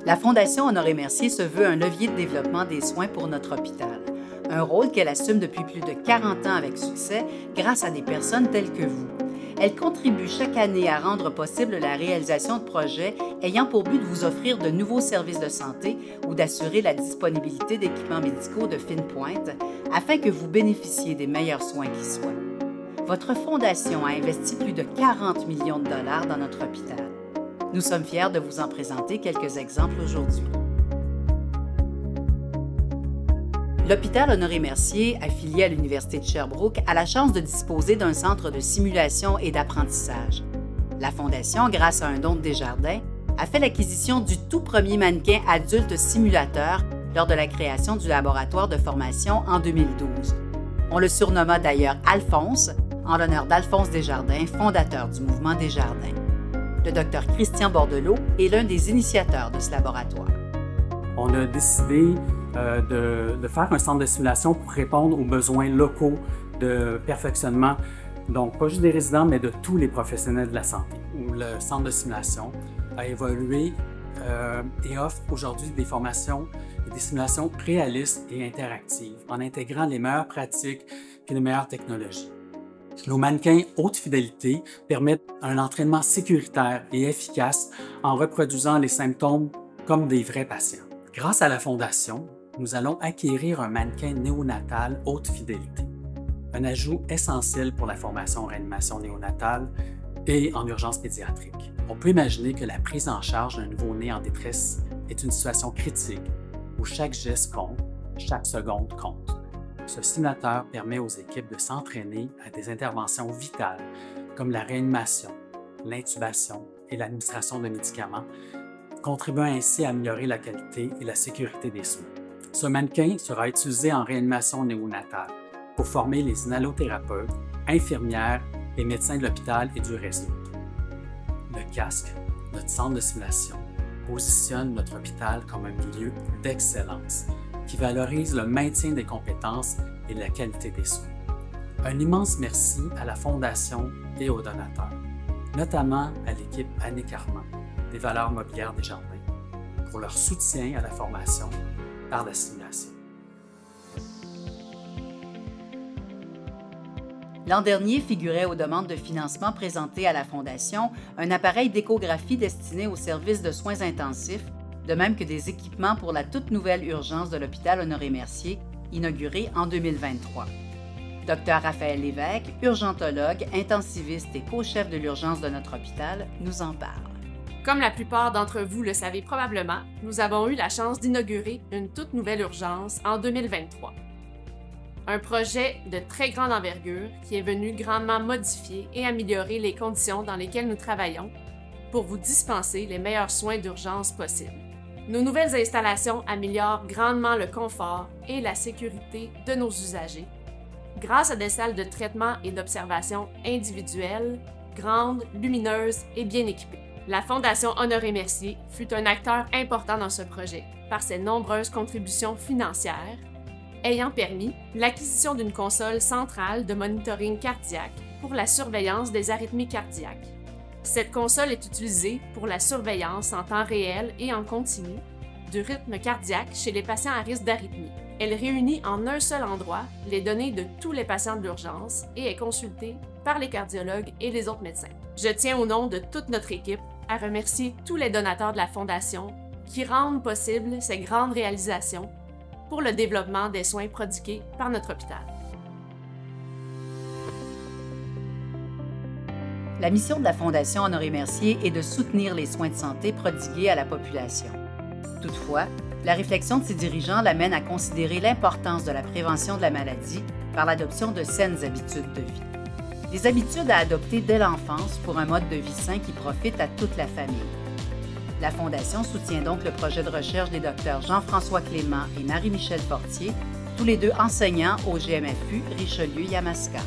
La Fondation Honoré-Mercier se veut un levier de développement des soins pour notre hôpital, un rôle qu'elle assume depuis plus de 40 ans avec succès grâce à des personnes telles que vous. Elle contribue chaque année à rendre possible la réalisation de projets ayant pour but de vous offrir de nouveaux services de santé ou d'assurer la disponibilité d'équipements médicaux de fine pointe afin que vous bénéficiez des meilleurs soins qui soient. Votre fondation a investi plus de 40 millions de dollars dans notre hôpital. Nous sommes fiers de vous en présenter quelques exemples aujourd'hui. L'hôpital Honoré-Mercier, affilié à l'Université de Sherbrooke, a la chance de disposer d'un centre de simulation et d'apprentissage. La Fondation, grâce à un don de Desjardins, a fait l'acquisition du tout premier mannequin adulte simulateur lors de la création du laboratoire de formation en 2012. On le surnomma d'ailleurs Alphonse, en l'honneur d'Alphonse Desjardins, fondateur du mouvement Desjardins. Le Dr Christian Bordelot est l'un des initiateurs de ce laboratoire. On a décidé de faire un centre de simulation pour répondre aux besoins locaux de perfectionnement, donc pas juste des résidents, mais de tous les professionnels de la santé. Le centre de simulation a évolué et offre aujourd'hui des formations et des simulations réalistes et interactives en intégrant les meilleures pratiques et les meilleures technologies. Nos mannequins haute fidélité permettent un entraînement sécuritaire et efficace en reproduisant les symptômes comme des vrais patients. Grâce à la Fondation, nous allons acquérir un mannequin néonatal haute fidélité, un ajout essentiel pour la formation en réanimation néonatale et en urgence pédiatrique. On peut imaginer que la prise en charge d'un nouveau-né en détresse est une situation critique où chaque geste compte, chaque seconde compte. Ce simulateur permet aux équipes de s'entraîner à des interventions vitales comme la réanimation, l'intubation et l'administration de médicaments, contribuant ainsi à améliorer la qualité et la sécurité des soins. Ce mannequin sera utilisé en réanimation néonatale pour former les inhalothérapeutes, infirmières et médecins de l'hôpital et du réseau. Le casque, notre centre de simulation, positionne notre hôpital comme un milieu d'excellence qui valorise le maintien des compétences et la qualité des soins. Un immense merci à la Fondation et aux donateurs, notamment à l'équipe Annick Armand des Valeurs mobilières Desjardins, pour leur soutien à la formation par la simulation. L'an dernier figurait aux demandes de financement présentées à la Fondation un appareil d'échographie destiné aux services de soins intensifs, de même que des équipements pour la toute nouvelle urgence de l'hôpital Honoré-Mercier, inaugurée en 2023. Dr Raphaël Lévesque, urgentologue, intensiviste et co-chef de l'urgence de notre hôpital, nous en parle. Comme la plupart d'entre vous le savez probablement, nous avons eu la chance d'inaugurer une toute nouvelle urgence en 2023. Un projet de très grande envergure qui est venu grandement modifier et améliorer les conditions dans lesquelles nous travaillons pour vous dispenser les meilleurs soins d'urgence possibles. Nos nouvelles installations améliorent grandement le confort et la sécurité de nos usagers grâce à des salles de traitement et d'observation individuelles, grandes, lumineuses et bien équipées. La Fondation Honoré-Mercier fut un acteur important dans ce projet par ses nombreuses contributions financières, ayant permis l'acquisition d'une console centrale de monitoring cardiaque pour la surveillance des arythmies cardiaques. Cette console est utilisée pour la surveillance en temps réel et en continu du rythme cardiaque chez les patients à risque d'arythmie. Elle réunit en un seul endroit les données de tous les patients de l'urgence et est consultée par les cardiologues et les autres médecins. Je tiens au nom de toute notre équipe à remercier tous les donateurs de la Fondation qui rendent possible ces grandes réalisations pour le développement des soins prodigués par notre hôpital. La mission de la Fondation Honoré-Mercier est de soutenir les soins de santé prodigués à la population. Toutefois, la réflexion de ses dirigeants l'amène à considérer l'importance de la prévention de la maladie par l'adoption de saines habitudes de vie. Des habitudes à adopter dès l'enfance pour un mode de vie sain qui profite à toute la famille. La Fondation soutient donc le projet de recherche des docteurs Jean-François Clément et Marie-Michel Fortier, tous les deux enseignants au GMFU Richelieu-Yamaska.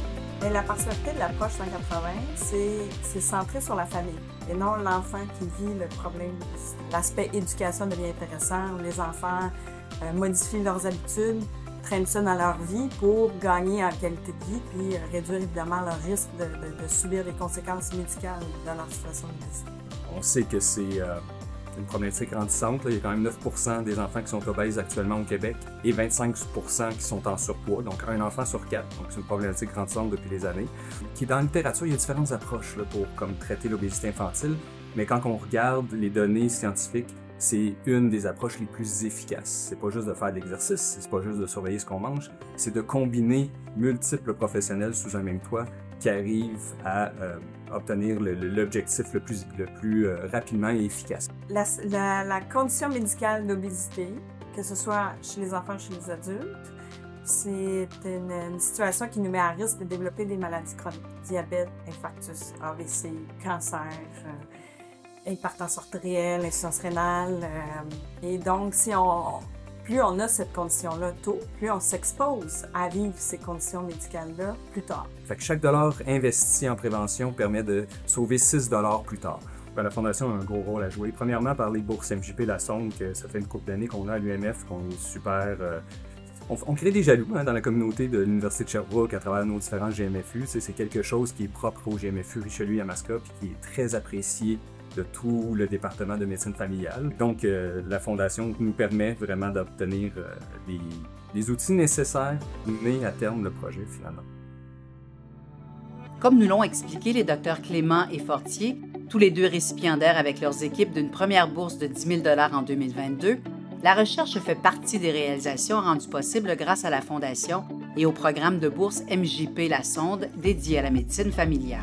La particularité de l'approche 180, c'est centré sur la famille et non l'enfant qui vit le problème. L'aspect éducation devient intéressant, où les enfants modifient leurs habitudes, traînent ça dans leur vie pour gagner en qualité de vie puis réduire évidemment leur risque de subir des conséquences médicales dans leur situation de vie. On sait que c'est une problématique grandissante. Là. Il y a quand même 9% des enfants qui sont obèses actuellement au Québec et 25% qui sont en surpoids, donc un enfant sur 4. Donc c'est une problématique grandissante depuis des années. Qui dans la littérature, il y a différentes approches là, pour traiter l'obésité infantile, mais quand on regarde les données scientifiques, c'est une des approches les plus efficaces. C'est pas juste de faire de l'exercice, c'est pas juste de surveiller ce qu'on mange, c'est de combiner multiples professionnels sous un même toit qui arrivent à obtenir l'objectif le plus rapidement et efficace. La condition médicale d'obésité, que ce soit chez les enfants ou chez les adultes, c'est une situation qui nous met à risque de développer des maladies chroniques. Diabète, infarctus, AVC, cancer, hypertension artérielle, insuffisance rénale. Et donc, plus on a cette condition-là tôt, plus on s'expose à vivre ces conditions médicales-là plus tard. Fait que chaque dollar investi en prévention permet de sauver 6 $ plus tard. La Fondation a un gros rôle à jouer. Premièrement, par les bourses MJP La Sonde, que ça fait une couple d'années qu'on a à l'UMF, qu'on est super... On crée des jaloux dans la communauté de l'Université de Sherbrooke à travers nos différents GMFU. C'est quelque chose qui est propre au GMFU Richelieu et Yamaska, puis qui est très apprécié de tout le département de médecine familiale. Donc, la Fondation nous permet vraiment d'obtenir les outils nécessaires pour mener à terme le projet, finalement. Comme nous l'ont expliqué les docteurs Clément et Fortier, tous les deux récipiendaires avec leurs équipes d'une première bourse de 10 000 $ en 2022, la recherche fait partie des réalisations rendues possibles grâce à la Fondation et au programme de bourse MJP La Sonde dédié à la médecine familiale.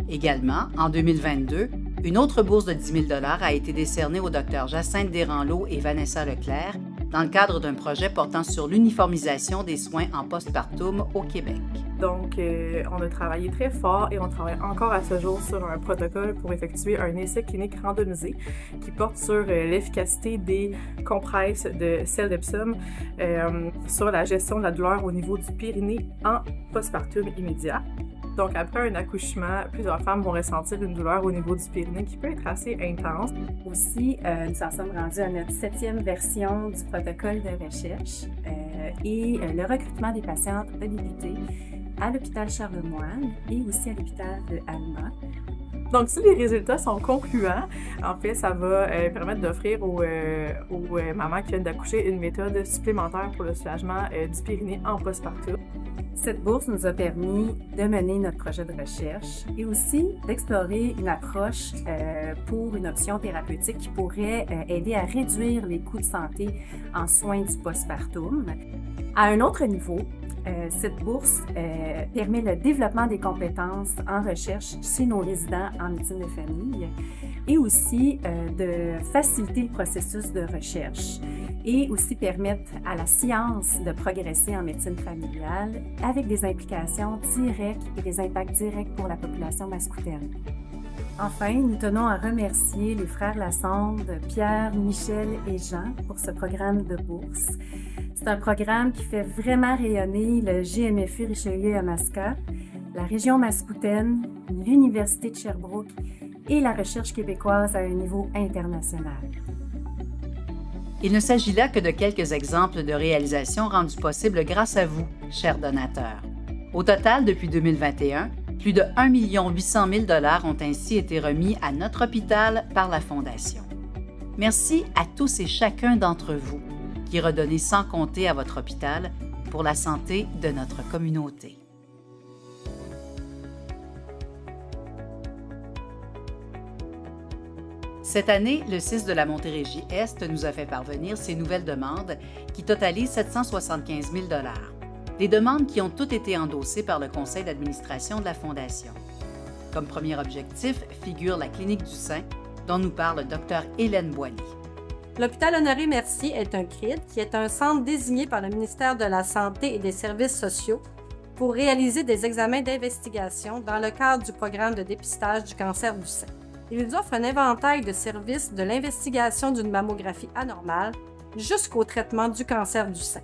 Également, en 2022, une autre bourse de 10 000 $ a été décernée aux docteurs Jacinthe Desranleau et Vanessa Leclerc dans le cadre d'un projet portant sur l'uniformisation des soins en postpartum au Québec. Donc, on a travaillé très fort et on travaille encore à ce jour sur un protocole pour effectuer un essai clinique randomisé qui porte sur l'efficacité des compresses de sel d'Epsom sur la gestion de la douleur au niveau du périnée en postpartum immédiat. Donc, après un accouchement, plusieurs femmes vont ressentir une douleur au niveau du périnée qui peut être assez intense. Aussi, nous en sommes rendus à notre 7e version du protocole de recherche et le recrutement des patientes a débuté à l'hôpital Charlemagne et aussi à l'hôpital de Alma. Donc, si les résultats sont concluants, en fait, ça va permettre d'offrir aux mamans qui viennent d'accoucher une méthode supplémentaire pour le soulagement du périnée en postpartum. Cette bourse nous a permis de mener notre projet de recherche et aussi d'explorer une approche pour une option thérapeutique qui pourrait aider à réduire les coûts de santé en soins du postpartum. À un autre niveau, cette bourse permet le développement des compétences en recherche chez nos résidents en médecine de famille et aussi de faciliter le processus de recherche et aussi permettre à la science de progresser en médecine familiale avec des implications directes et des impacts directs pour la population mascoutaine. Enfin, nous tenons à remercier les frères Lassonde, Pierre, Michel et Jean pour ce programme de bourse. C'est un programme qui fait vraiment rayonner le GMFU Richelieu-Yamaska, la région mascoutaine, l'Université de Sherbrooke et la recherche québécoise à un niveau international. Il ne s'agit là que de quelques exemples de réalisations rendues possibles grâce à vous, chers donateurs. Au total, depuis 2021, plus de 1 800 000 $ ont ainsi été remis à notre hôpital par la Fondation. Merci à tous et chacun d'entre vous qui redonnez sans compter à votre hôpital pour la santé de notre communauté. Cette année, le CIS de la Montérégie-Est nous a fait parvenir ses nouvelles demandes qui totalisent 775 000 $. Des demandes qui ont toutes été endossées par le conseil d'administration de la Fondation. Comme premier objectif figure la clinique du sein, dont nous parle Dr Hélène Boily. L'hôpital Honoré-Mercier est un CRID qui est un centre désigné par le ministère de la Santé et des Services sociaux pour réaliser des examens d'investigation dans le cadre du programme de dépistage du cancer du sein. Il offre un éventail de services de l'investigation d'une mammographie anormale jusqu'au traitement du cancer du sein.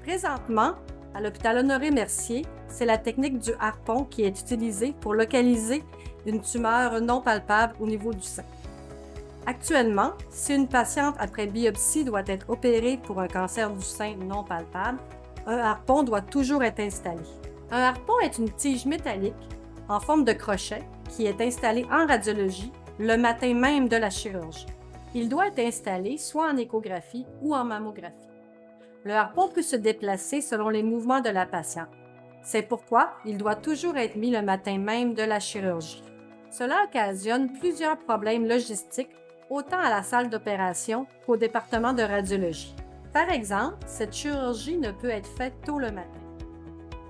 Présentement, à l'hôpital Honoré-Mercier, c'est la technique du harpon qui est utilisée pour localiser une tumeur non palpable au niveau du sein. Actuellement, si une patiente après biopsie doit être opérée pour un cancer du sein non palpable, un harpon doit toujours être installé. Un harpon est une tige métallique en forme de crochet qui est installée en radiologie le matin même de la chirurgie. Il doit être installé soit en échographie ou en mammographie. Le harpon peut se déplacer selon les mouvements de la patiente. C'est pourquoi il doit toujours être mis le matin même de la chirurgie. Cela occasionne plusieurs problèmes logistiques, autant à la salle d'opération qu'au département de radiologie. Par exemple, cette chirurgie ne peut être faite tôt le matin.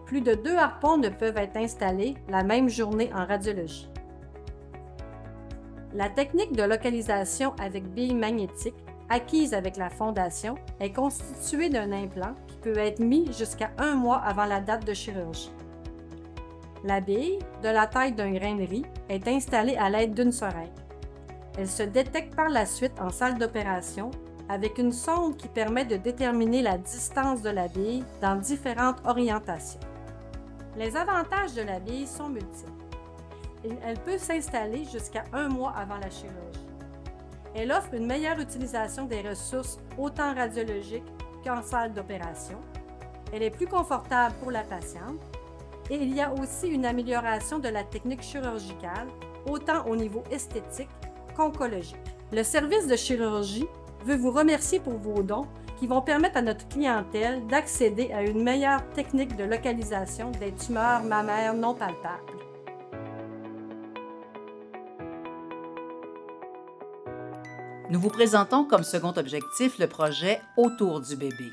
Plus de 2 harpons ne peuvent être installés la même journée en radiologie. La technique de localisation avec billes magnétiques, acquise avec la fondation, est constituée d'un implant qui peut être mis jusqu'à 1 mois avant la date de chirurgie. La bille, de la taille d'un grain de riz, est installée à l'aide d'une seringue. Elle se détecte par la suite en salle d'opération avec une sonde qui permet de déterminer la distance de la bille dans différentes orientations. Les avantages de la bille sont multiples. Elle peut s'installer jusqu'à 1 mois avant la chirurgie. Elle offre une meilleure utilisation des ressources autant radiologiques qu'en salle d'opération. Elle est plus confortable pour la patiente et il y a aussi une amélioration de la technique chirurgicale, autant au niveau esthétique qu'oncologique. Le service de chirurgie veut vous remercier pour vos dons qui vont permettre à notre clientèle d'accéder à une meilleure technique de localisation des tumeurs mammaires non palpables. Nous vous présentons comme second objectif le projet Autour du bébé,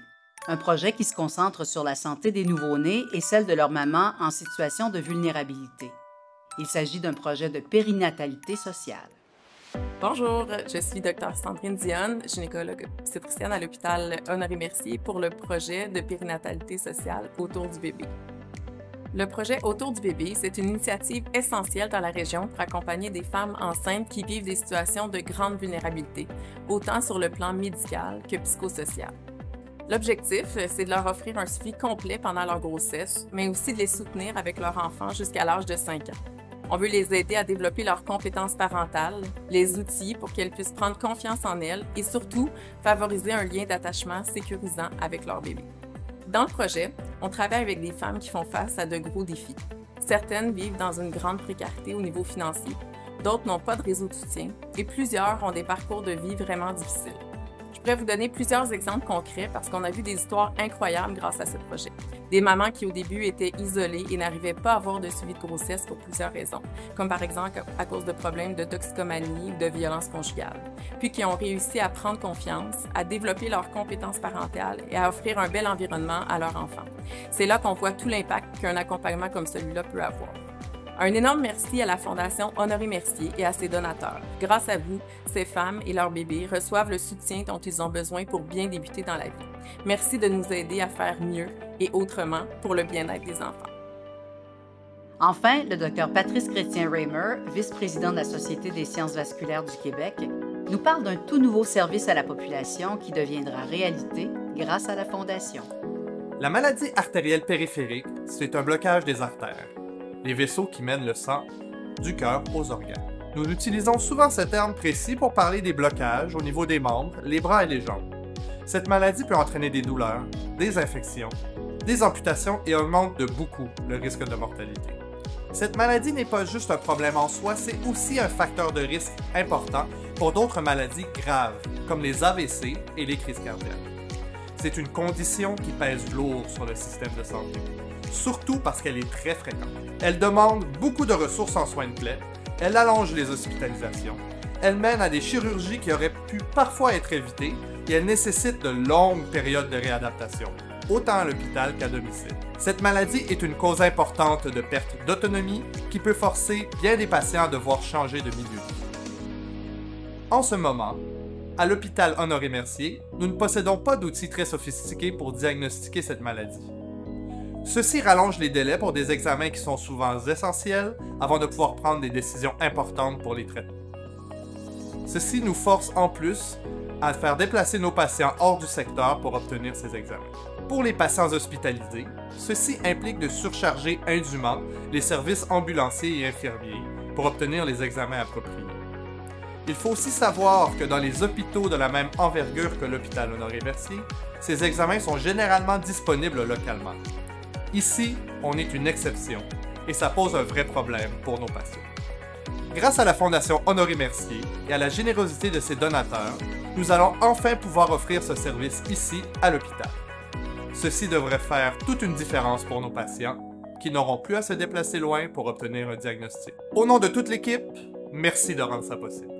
un projet qui se concentre sur la santé des nouveau-nés et celle de leur maman en situation de vulnérabilité. Il s'agit d'un projet de périnatalité sociale. Bonjour, je suis Dr Sandrine Dionne, gynécologue obstétricienne à l'hôpital Honoré-Mercier pour le projet de périnatalité sociale Autour du bébé. Le projet Autour du bébé, c'est une initiative essentielle dans la région pour accompagner des femmes enceintes qui vivent des situations de grande vulnérabilité, autant sur le plan médical que psychosocial. L'objectif, c'est de leur offrir un suivi complet pendant leur grossesse, mais aussi de les soutenir avec leur enfant jusqu'à l'âge de 5 ans. On veut les aider à développer leurs compétences parentales, les outils pour qu'elles puissent prendre confiance en elles et surtout favoriser un lien d'attachement sécurisant avec leur bébé. Dans le projet, on travaille avec des femmes qui font face à de gros défis. Certaines vivent dans une grande précarité au niveau financier, d'autres n'ont pas de réseau de soutien et plusieurs ont des parcours de vie vraiment difficiles. Je pourrais vous donner plusieurs exemples concrets parce qu'on a vu des histoires incroyables grâce à ce projet. Des mamans qui au début étaient isolées et n'arrivaient pas à avoir de suivi de grossesse pour plusieurs raisons, comme par exemple à cause de problèmes de toxicomanie ou de violence conjugale, puis qui ont réussi à prendre confiance, à développer leurs compétences parentales et à offrir un bel environnement à leur enfant. C'est là qu'on voit tout l'impact qu'un accompagnement comme celui-là peut avoir. Un énorme merci à la Fondation Honoré-Mercier et à ses donateurs. Grâce à vous, ces femmes et leurs bébés reçoivent le soutien dont ils ont besoin pour bien débuter dans la vie. Merci de nous aider à faire mieux et autrement pour le bien-être des enfants. Enfin, le Dr Patrice Chrétien-Raymer, vice-président de la Société des sciences vasculaires du Québec, nous parle d'un tout nouveau service à la population qui deviendra réalité grâce à la Fondation. La maladie artérielle périphérique, c'est un blocage des artères, les vaisseaux qui mènent le sang du cœur aux organes. Nous utilisons souvent ce terme précis pour parler des blocages au niveau des membres, les bras et les jambes. Cette maladie peut entraîner des douleurs, des infections, des amputations et augmente de beaucoup le risque de mortalité. Cette maladie n'est pas juste un problème en soi, c'est aussi un facteur de risque important pour d'autres maladies graves, comme les AVC et les crises cardiaques. C'est une condition qui pèse lourd sur le système de santé, surtout parce qu'elle est très fréquente. Elle demande beaucoup de ressources en soins de plaie, elle allonge les hospitalisations, elle mène à des chirurgies qui auraient pu parfois être évitées et elle nécessite de longues périodes de réadaptation, autant à l'hôpital qu'à domicile. Cette maladie est une cause importante de perte d'autonomie qui peut forcer bien des patients à devoir changer de milieu de vie. En ce moment, à l'hôpital Honoré-Mercier, nous ne possédons pas d'outils très sophistiqués pour diagnostiquer cette maladie. Ceci rallonge les délais pour des examens qui sont souvent essentiels avant de pouvoir prendre des décisions importantes pour les traitements. Ceci nous force en plus à faire déplacer nos patients hors du secteur pour obtenir ces examens. Pour les patients hospitalisés, ceci implique de surcharger indûment les services ambulanciers et infirmiers pour obtenir les examens appropriés. Il faut aussi savoir que dans les hôpitaux de la même envergure que l'hôpital Honoré-Mercier, ces examens sont généralement disponibles localement. Ici, on est une exception et ça pose un vrai problème pour nos patients. Grâce à la Fondation Honoré Mercier et à la générosité de ses donateurs, nous allons enfin pouvoir offrir ce service ici, à l'hôpital. Ceci devrait faire toute une différence pour nos patients qui n'auront plus à se déplacer loin pour obtenir un diagnostic. Au nom de toute l'équipe, merci de rendre ça possible.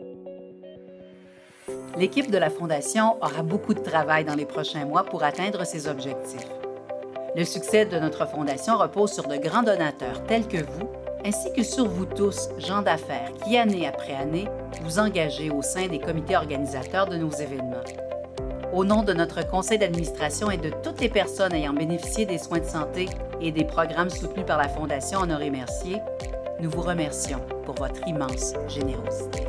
L'équipe de la Fondation aura beaucoup de travail dans les prochains mois pour atteindre ses objectifs. Le succès de notre Fondation repose sur de grands donateurs tels que vous, ainsi que sur vous tous, gens d'affaires, qui, année après année, vous engagez au sein des comités organisateurs de nos événements. Au nom de notre conseil d'administration et de toutes les personnes ayant bénéficié des soins de santé et des programmes soutenus par la Fondation Honoré Mercier, nous vous remercions pour votre immense générosité.